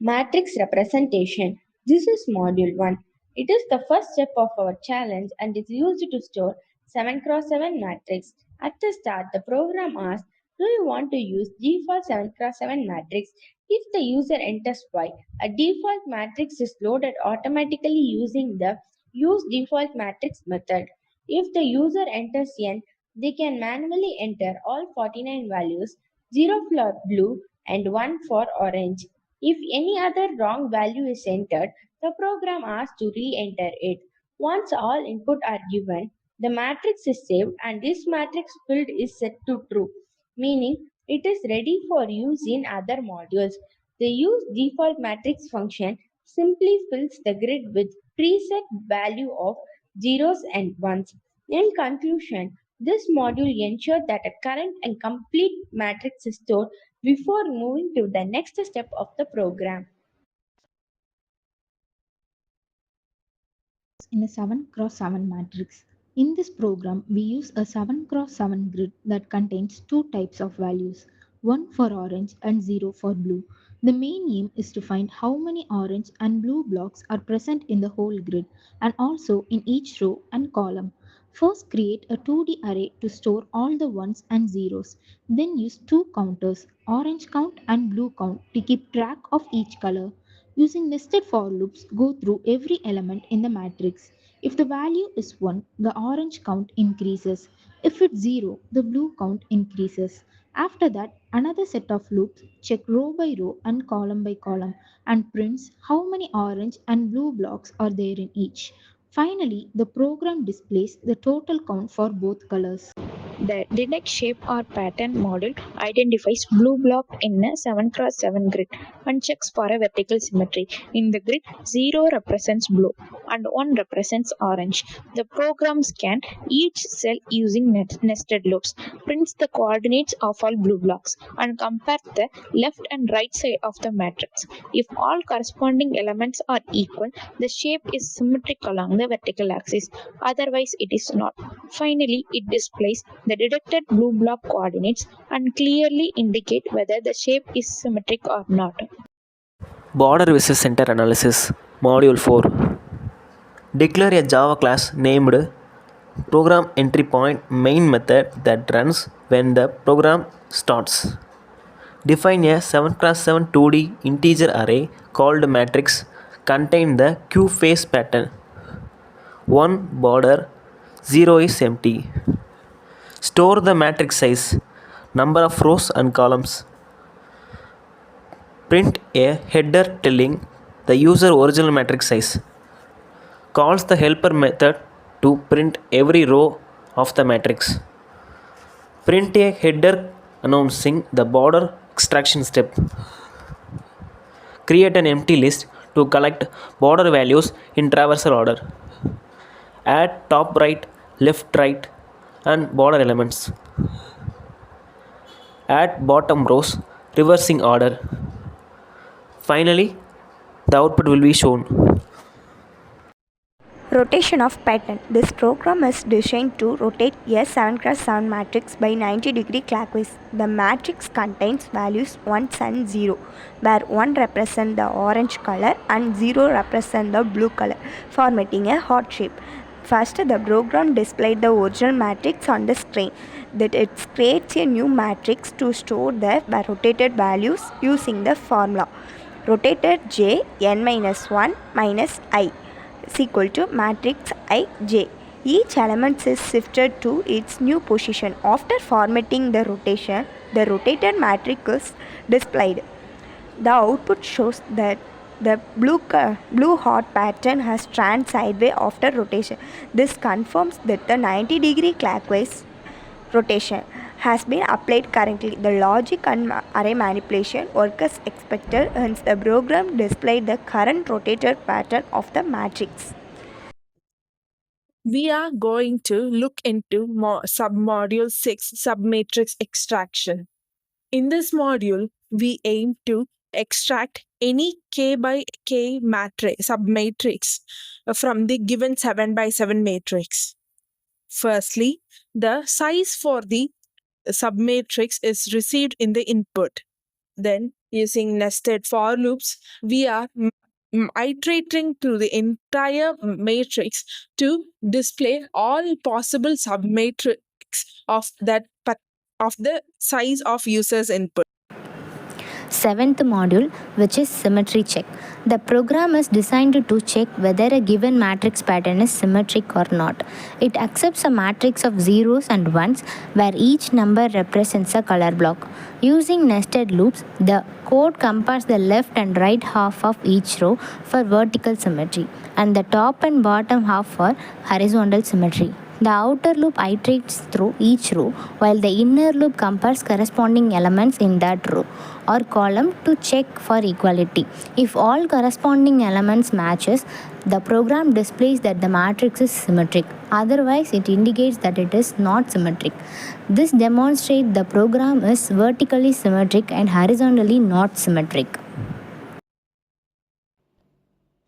Matrix representation. This is module 1. It is the first step of our challenge and is used to store 7x7 matrix. At the start, the program asks, do you want to use default 7x7 matrix? If the user enters Y, a default matrix is loaded automatically using the use default matrix method. If the user enters N, they can manually enter all 49 values, 0 for blue and 1 for orange. If any other wrong value is entered, the program asks to re-enter it. Once all input are given, the matrix is saved and this matrix field is set to true, meaning it is ready for use in other modules. The use default matrix function simply fills the grid with preset value of zeros and ones. In conclusion, this module ensures that a current and complete matrix is stored before moving to the next step of the program. In a 7x7 matrix. In this program, we use a 7x7 grid that contains two types of values, one for orange and 0 for blue. The main aim is to find how many orange and blue blocks are present in the whole grid and also in each row and column. First, create a 2D array to store all the ones and zeros. Then use two counters, orange count and blue count, to keep track of each color. Using nested for loops, go through every element in the matrix. If the value is 1, the orange count increases. If it's 0, the blue count increases. After that, another set of loops check row by row and column by column and prints how many orange and blue blocks are there in each. Finally, the program displays the total count for both colors. The detect shape or pattern module identifies blue block in a 7x7 grid and checks for a vertical symmetry. In the grid, 0 represents blue and 1 represents orange. The program scans each cell using nested loops, prints the coordinates of all blue blocks, and compares the left and right side of the matrix. If all corresponding elements are equal, the shape is symmetric along the vertical axis. Otherwise, it is not. Finally, it displays the detected blue block coordinates and clearly indicate whether the shape is symmetric or not. Border versus center analysis. Module 4. Declare a Java class named program entry point main method that runs when the program starts. Define a 7x7 2D integer array called matrix contain the Q face pattern. 1 border, 0 is empty. Store the matrix size, number of rows and columns. Print a header telling the user original matrix size. Calls the helper method to print every row of the matrix. Print a header announcing the border extraction step. Create an empty list to collect border values in traversal order. Add top right, left right and border elements. Add bottom rows reversing order. Finally, the output will be shown. Rotation of pattern. This program is designed to rotate a 7x7 matrix by 90-degree clockwise. The matrix contains values 1 and 0, where 1 represents the orange color and 0 represents the blue color, formatting a heart shape. First, the program displays the original matrix on the screen. That it creates a new matrix to store the rotated values using the formula. Rotated j n-1 minus I is equal to matrix Ij. Each element is shifted to its new position. After formatting the rotation, the rotated matrix is displayed. The output shows that the blue heart pattern has turned sideways after rotation. This confirms that the 90-degree clockwise rotation has been applied correctly. The logic and array manipulation work as expected, hence the program displayed the current rotated pattern of the matrix. We are going to look into submodule 6, submatrix extraction. In this module, we aim to extract any k by k submatrix from the given 7 by 7 matrix. Firstly, the size for the submatrix is received in the input. Then Using nested for loops, we are iterating through the entire matrix to display all possible submatrix of of the size of users input. Seventh module, which is symmetry check. The program is designed to check whether a given matrix pattern is symmetric or not. It accepts a matrix of zeros and ones where each number represents a color block. Using nested loops, the code compares the left and right half of each row for vertical symmetry and the top and bottom half for horizontal symmetry. The outer loop iterates through each row, while the inner loop compares corresponding elements in that row or column to check for equality. If all corresponding elements matches, the program displays that the matrix is symmetric. Otherwise, it indicates that it is not symmetric. This demonstrates the program is vertically symmetric and horizontally not symmetric.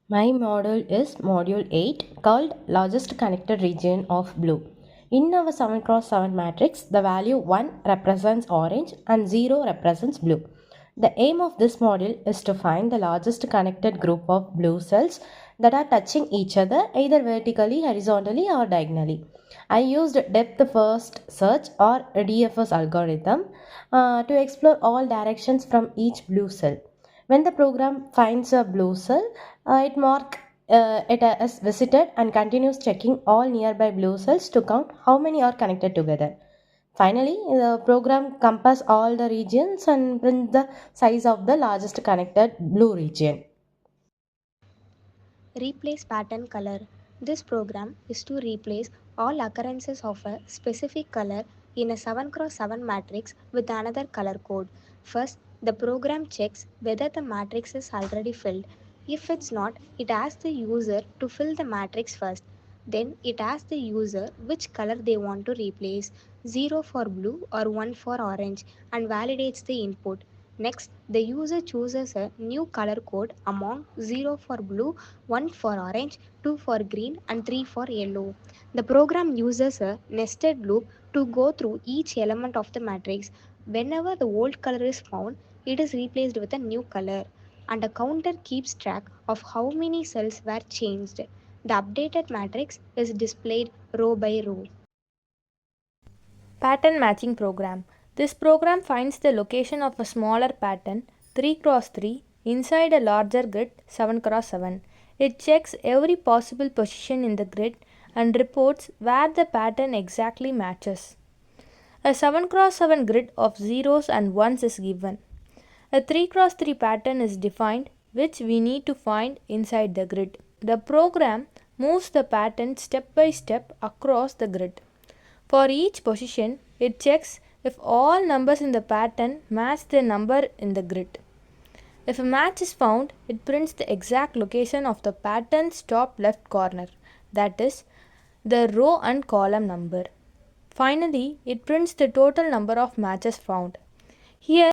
My module is module 8 called largest connected region of blue. In our 7 cross 7 matrix, the value 1 represents orange and 0 represents blue. The aim of this module is to find the largest connected group of blue cells that are touching each other either vertically, horizontally or diagonally. I used depth first search or DFS algorithm to explore all directions from each blue cell. When the program finds a blue cell, it marks it as visited and continues checking all nearby blue cells to count how many are connected together. Finally, the program compares all the regions and prints the size of the largest connected blue region. Replace pattern color. This program is to replace all occurrences of a specific color in a 7 cross 7 matrix with another color code. First, the program checks whether the matrix is already filled. If it's not, it asks the user to fill the matrix first. Then it asks the user which color they want to replace, 0 for blue or 1 for orange, and validates the input. Next, the user chooses a new color code among 0 for blue, 1 for orange, 2 for green, and 3 for yellow. The program uses a nested loop to go through each element of the matrix. Whenever the old color is found, it is replaced with a new color, and a counter keeps track of how many cells were changed. The updated matrix is displayed row by row. Pattern matching program. This program finds the location of a smaller pattern 3 cross 3 inside a larger grid 7 cross 7. It checks every possible position in the grid and reports where the pattern exactly matches. A 7 cross 7 grid of zeros and ones is given. A 3 cross 3 pattern is defined which we need to find inside the grid. The program moves the pattern step by step across the grid. For each position, it checks if all numbers in the pattern match the number in the grid. If a match is found, it prints the exact location of the pattern's top left corner, that is, the row and column number. Finally, it prints the total number of matches found. Here,